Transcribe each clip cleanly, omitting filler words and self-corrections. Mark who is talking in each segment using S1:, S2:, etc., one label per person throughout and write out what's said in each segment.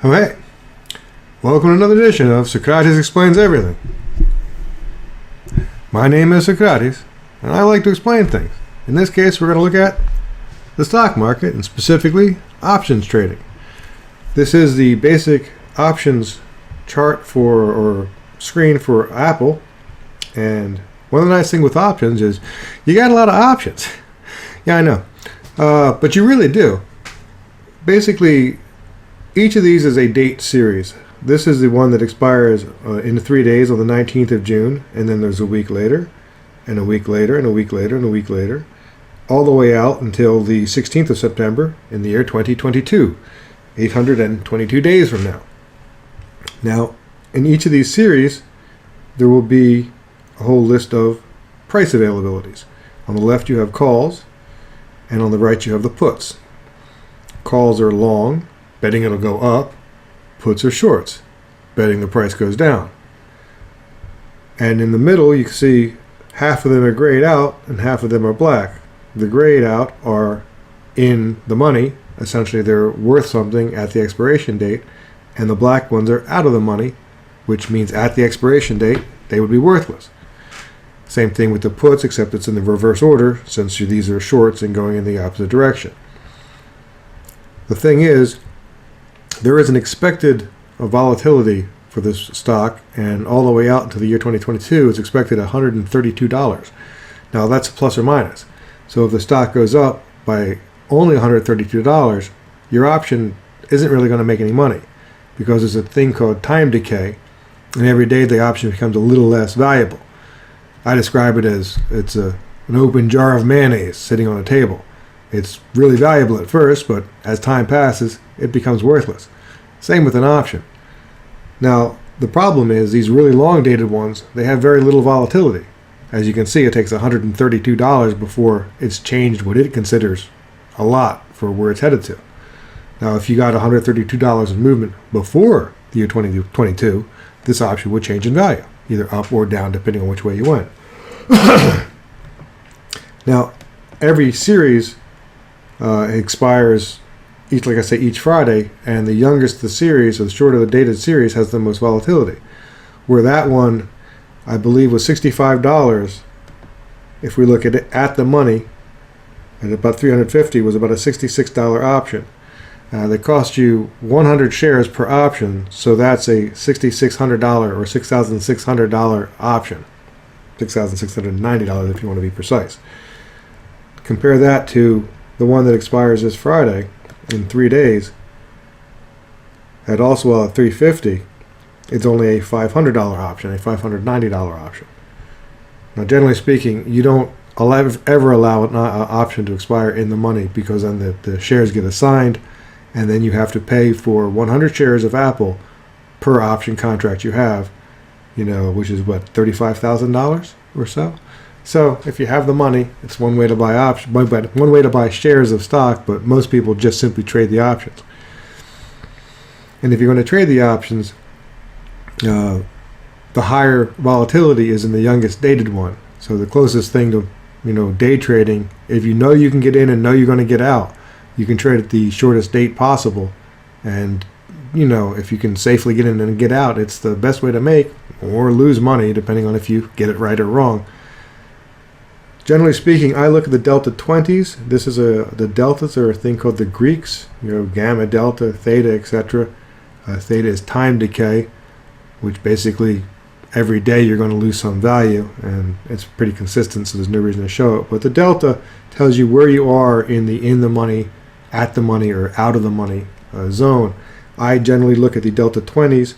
S1: Oh, hey, welcome to another edition of Socrates Explains Everything. My name is Socrates, and I like to explain things. In this case, we're going to look at the stock market, and specifically, options trading. This is the basic options chart for, or screen for Apple, and one of the nice things with options is you got a lot of options. Yeah, I know, but you really do. Basically, each of these is a date series. This is the one that expires in 3 days on the 19th of June, and then there's a week later, and a week later, and a week later, and a week later, all the way out until the 16th of September in the year 2022, 822 days from now. Now, in each of these series, there will be a whole list of price availabilities. On the left you have calls, and on the right you have the puts. Calls are long, betting it'll go up. Puts are shorts, betting the price goes down. And in the middle you can see half of them are grayed out and half of them are black. The grayed out are in the money, essentially they're worth something at the expiration date, and the black ones are out of the money, which means at the expiration date they would be worthless. Same thing with the puts, except it's in the reverse order since these are shorts and going in the opposite direction. The thing is, there is an expected volatility for this stock, and all the way out into the year 2022 is expected $132. Now that's plus or minus. So if the stock goes up by only $132, your option isn't really going to make any money because there's a thing called time decay, and every day the option becomes a little less valuable. I describe it as it's an open jar of mayonnaise sitting on a table. It's really valuable at first, but as time passes, it becomes worthless. Same with an option. Now, the problem is these really long dated ones, they have very little volatility. As you can see, it takes $132 before it's changed what it considers a lot for where it's headed to. Now, if you got $132 of movement before the year 2022, this option would change in value, either up or down, depending on which way you went. Now, every series expires each Friday, and the youngest of the series, or the shorter the dated series, has the most volatility. Where that one, I believe, was $65. If we look at it at the money, at about $350, was about a $66 option. They cost you 100 shares per option, so that's a $6,600 or $6,600 option. $6,690 if you want to be precise. Compare that to the one that expires this Friday in 3 days at also at $350. It's only a $500 option, a $590 option. Now, generally speaking, you don't ever allow an option to expire in the money, because then the shares get assigned, and then you have to pay for 100 shares of Apple per option contract you have, which is what, $35,000 or so. So if you have the money, it's one way to buy one way to buy shares of stock, but most people just simply trade the options. And if you're going to trade the options, the higher volatility is in the youngest dated one. So the closest thing to day trading, if you know you can get in and know you're going to get out, you can trade at the shortest date possible. And if you can safely get in and get out, it's the best way to make or lose money, depending on if you get it right or wrong. Generally speaking, I look at the delta 20s. The deltas are a thing called the Greeks, gamma, delta, theta, etc. Theta is time decay, which basically every day you're going to lose some value, and it's pretty consistent, so there's no reason to show it. But the delta tells you where you are in the money, at the money, or out of the money zone. I generally look at the delta 20s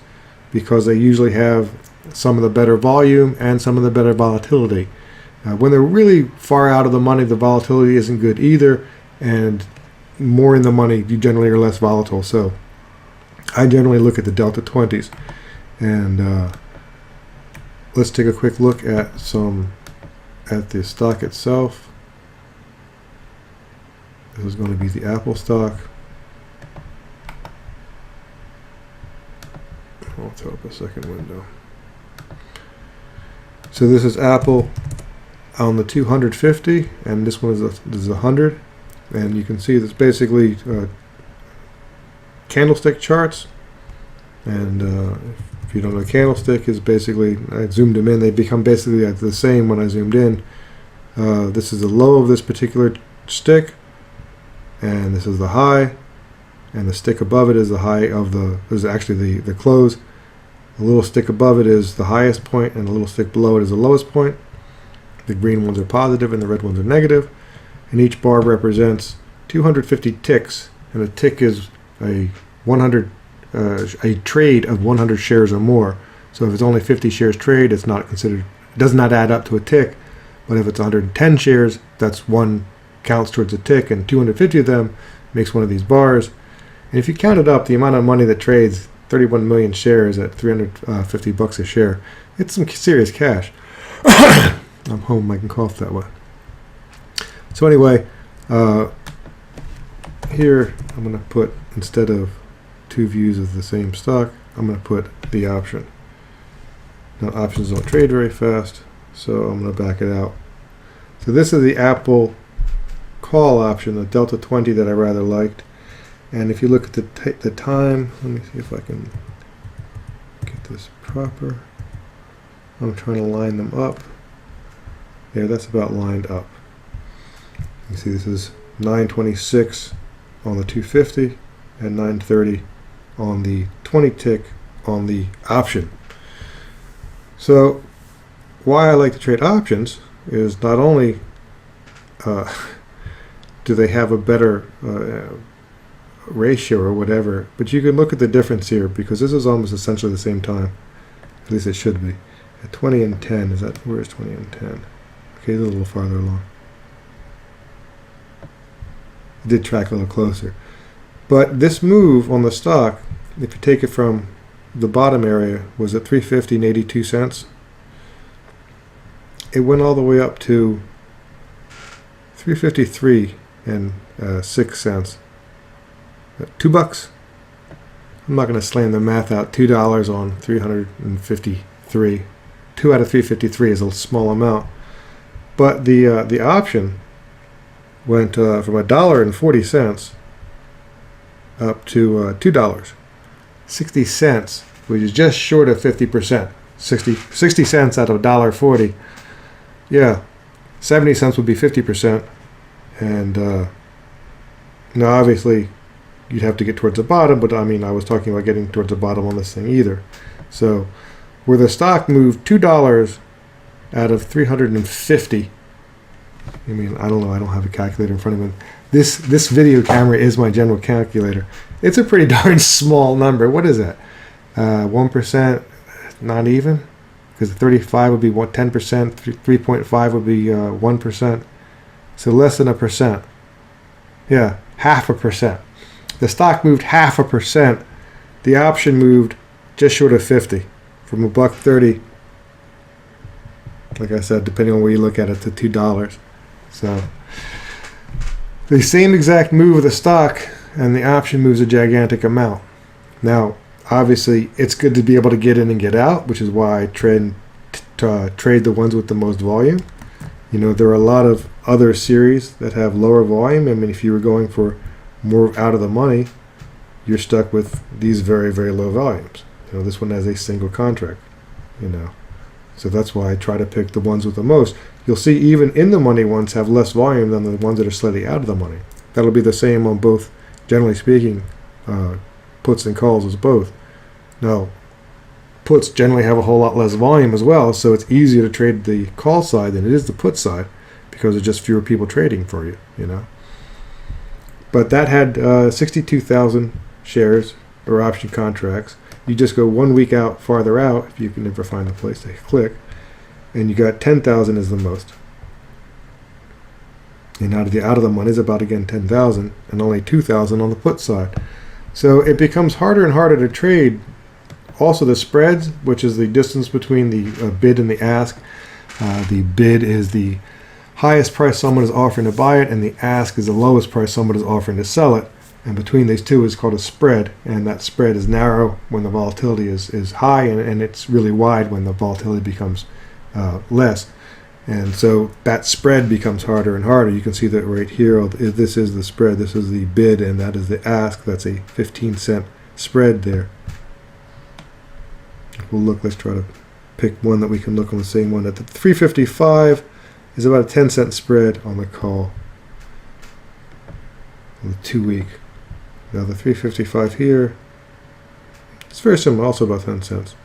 S1: because they usually have some of the better volume and some of the better volatility. When they're really far out of the money, the volatility isn't good either, and more in the money, you generally are less volatile. So I generally look at the delta 20s. And let's take a quick look at the stock itself. This is going to be the Apple stock. I'll throw up a second window. So this is Apple on the 250, and this one is a 100, and you can see this basically candlestick charts And if you don't know, candlestick is basically, I zoomed them in, they become basically the same when I zoomed in. This is the low of this particular stick, and this is the high, and the stick above it is the high of is actually the close. The little stick above it is the highest point, and the little stick below it is the lowest point. The green ones are positive and the red ones are negative. And each bar represents 250 ticks, and a tick is a trade of 100 shares or more. So if it's only 50 shares trade, it's not considered, it does not add up to a tick. But if it's 110 shares, that's one counts towards a tick, and 250 of them makes one of these bars. And if you count it up, the amount of money that trades 31 million shares at $350 a share, it's some serious cash. I'm home, I can cough that way. So anyway, here I'm going to put, instead of two views of the same stock, I'm going to put the option. Now options don't trade very fast, so I'm going to back it out. So this is the Apple call option, the Delta 20 that I rather liked. And if you look at the time, let me see if I can get this proper. I'm trying to line them up. Yeah, that's about lined up. You see this is 9:26 on the 250 and 9:30 on the 20 tick on the option. So why I like to trade options is not only do they have a better ratio or whatever, but you can look at the difference here, because this is almost essentially the same time. At least it should be. At 20 and 10, where's 20 and 10? Okay, a little farther along. It did track a little closer. But this move on the stock, if you take it from the bottom area, was at 350 and 82 cents. It went all the way up to 353 and 6 cents. $2. I'm not going to slam the math out. $2 on 353. 2 out of 353 is a small amount. But the option went from $1.40 up to $2. 60 cents, which is just short of 50%. 60 cents out of $1.40. Yeah, 70 cents would be 50%. And now obviously you'd have to get towards the bottom, but I mean, I was talking about getting towards the bottom on this thing either. So where the stock moved $2 out of 350, I mean, I don't know, I don't have a calculator in front of me. This video camera is my general calculator. It's a pretty darn small number. What is that? 1%, not even? Because 35 would be 10%, 3.5 would be 1%. So less than 1%. Yeah, 0.5%. The stock moved 0.5%. The option moved just short of 50, from $1.30, like I said, depending on where you look at it, to $2. So the same exact move of the stock, and the option moves a gigantic amount. Now, obviously, it's good to be able to get in and get out, which is why I trade the ones with the most volume. You know, there are a lot of other series that have lower volume. I mean, if you were going for more out of the money, you're stuck with these very, very low volumes. You know, this one has a single contract, you know. So that's why I try to pick the ones with the most. You'll see even in the money ones have less volume than the ones that are slightly out of the money. That'll be the same on both, generally speaking, puts and calls as both. Now, puts generally have a whole lot less volume as well, so it's easier to trade the call side than it is the put side, because there's just fewer people trading for you, you know. But that had 62,000 shares or option contracts. You just go 1 week out, farther out, if you can never find a place to click, and you got 10,000 is the most. And out of the money is about, again, 10,000, and only 2,000 on the put side. So it becomes harder and harder to trade. Also the spreads, which is the distance between the bid and the ask. The bid is the highest price someone is offering to buy it, and the ask is the lowest price someone is offering to sell it. And between these two is called a spread, and that spread is narrow when the volatility is high, and it's really wide when the volatility becomes less. And so that spread becomes harder and harder. You can see that right here. This is the spread. This is the bid, and that is the ask. That's a 15-cent spread there. we'll look. Let's try to pick one that we can look on the same one. At the 355 is about a 10-cent spread on the call on the 2-week. Now the 355 here, it's very similar, also about 10 cents.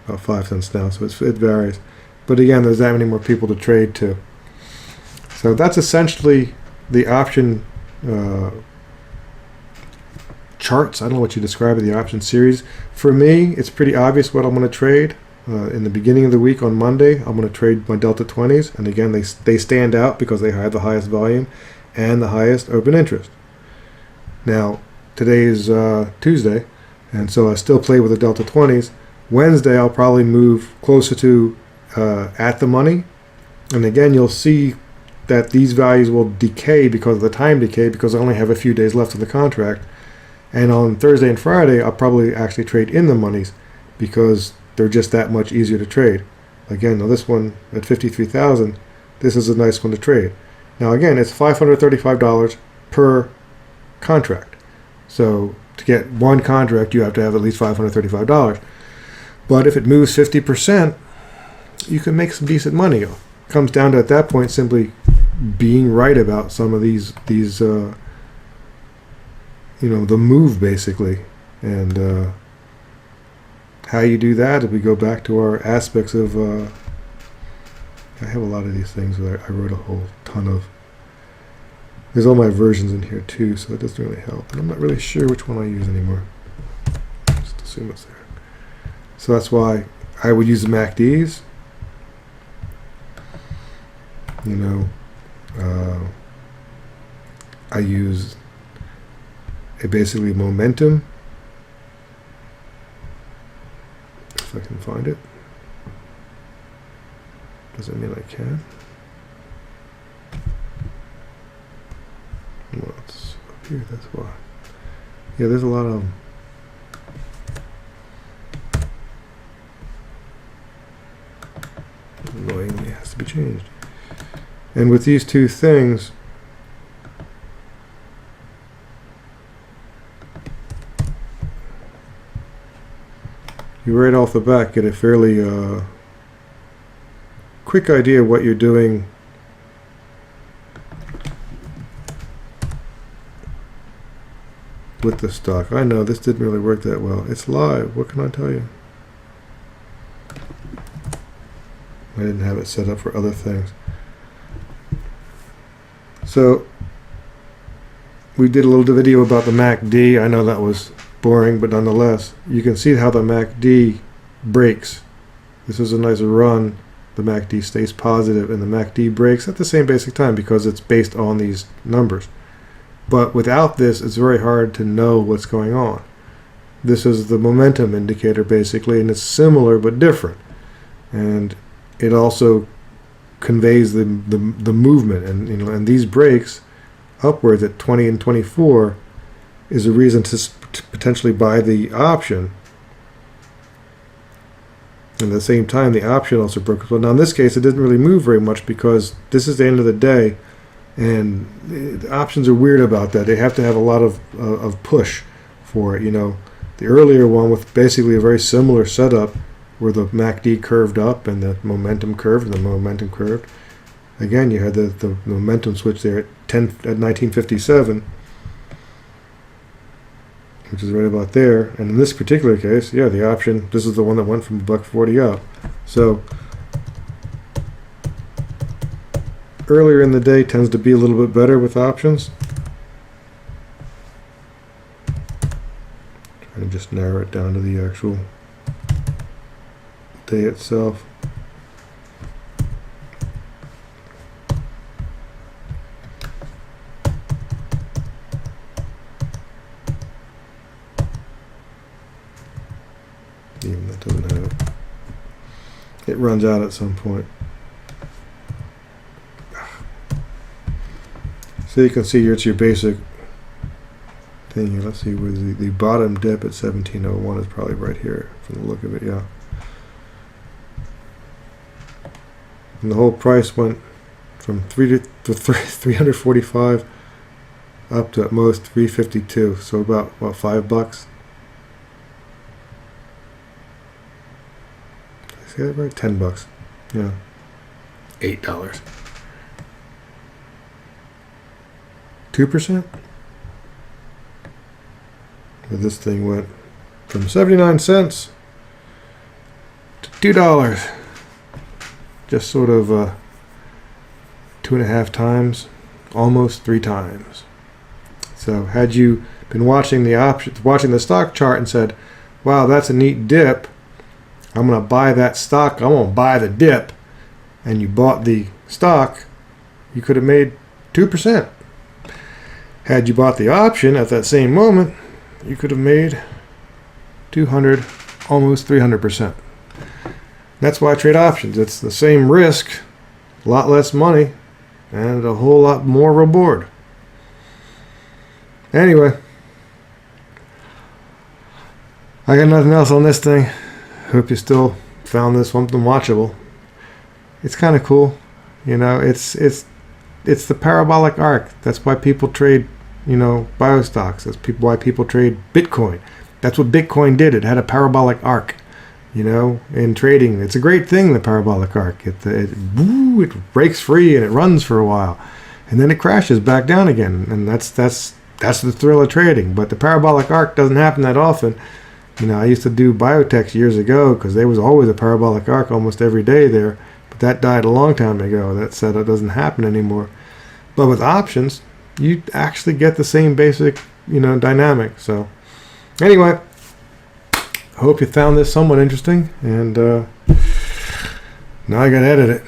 S1: About 5 cents now, so it varies. But again, there's that many more people to trade to. So that's essentially the option charts. I don't know what you describe as the option series. For me, it's pretty obvious what I'm going to trade. In the beginning of the week on Monday, I'm going to trade my Delta 20s. And again, they stand out because they have the highest volume and the highest open interest. Now, today is Tuesday, and so I still play with the Delta 20s. Wednesday, I'll probably move closer to at the money. And again, you'll see that these values will decay because of the time decay, because I only have a few days left of the contract. And on Thursday and Friday, I'll probably actually trade in the monies because they're just that much easier to trade. Again, now this one at 53,000, this is a nice one to trade. Now again, it's $535 per contract. So to get one contract, you have to have at least $535. But if it moves 50%, you can make some decent money. It comes down to, at that point, simply being right about some of these the move, basically. And how you do that, if we go back to our aspects of, I have a lot of these things that I wrote a whole ton of. There's all my versions in here too, so that doesn't really help. And I'm not really sure which one I use anymore. Just assume it's there. So that's why I would use the MACDs. I use basically momentum, if I can find it. Doesn't mean I can. Well, it's up here, that's why. Yeah, there's a lot of them. Annoyingly, it has to be changed. And with these two things, you right off the bat get a fairly quick idea of what you're doing with the stock. I know this didn't really work that well. It's live. What can I tell you? I didn't have it set up for other things. So we did a little video about the MACD. I know that was boring, but nonetheless, you can see how the MACD breaks. This is a nice run. The MACD stays positive, and the MACD breaks at the same basic time because it's based on these numbers. But without this, it's very hard to know what's going on. This is the momentum indicator, basically, and it's similar but different. And it also conveys the movement, and these breaks upwards at 20 and 24 is a reason to potentially buy the option. And at the same time, the option also broke as well. Now in this case, it didn't really move very much because this is the end of the day, and the options are weird about that. They have to have a lot of push for it. The earlier one with basically a very similar setup, where the MACD curved up and the momentum curved and the momentum curved. Again, you had the momentum switch there at 1957, which is right about there. And in this particular case, yeah, the option, this is the one that went from $1.40 up. So earlier in the day tends to be a little bit better with options. Trying to just narrow it down to the actual day itself. Even that doesn't have it. It runs out at some point. So you can see here it's your basic thing here. Let's see where the bottom dip at 1701 is probably right here from the look of it, yeah. And the whole price went from 345 up to at most 352, so about $5. See that right? $10. Yeah. $8. 2%? But this thing went from 79 cents to $2. Just sort of 2.5 times, almost 3 times. So had you been watching the stock chart and said, wow, that's a neat dip, I'm going to buy that stock, I'm going to buy the dip, and you bought the stock, you could have made 2%. Had you bought the option at that same moment, you could have made 200, almost 300%. That's why I trade options. It's the same risk, a lot less money, and a whole lot more reward. Anyway, I got nothing else on this thing. Hope you still found this something watchable. It's kind of cool, It's the parabolic arc. That's why people trade, biostocks. That's why people trade Bitcoin. That's what Bitcoin did. It had a parabolic arc, in trading. It's a great thing, the parabolic arc. It breaks free and it runs for a while, and then it crashes back down again. And that's the thrill of trading. But the parabolic arc doesn't happen that often. I used to do biotechs years ago because there was always a parabolic arc almost every day there. But that died a long time ago. That said, it doesn't happen anymore. But with options, you actually get the same basic, dynamic. So anyway, I hope you found this somewhat interesting. And now I got to edit it.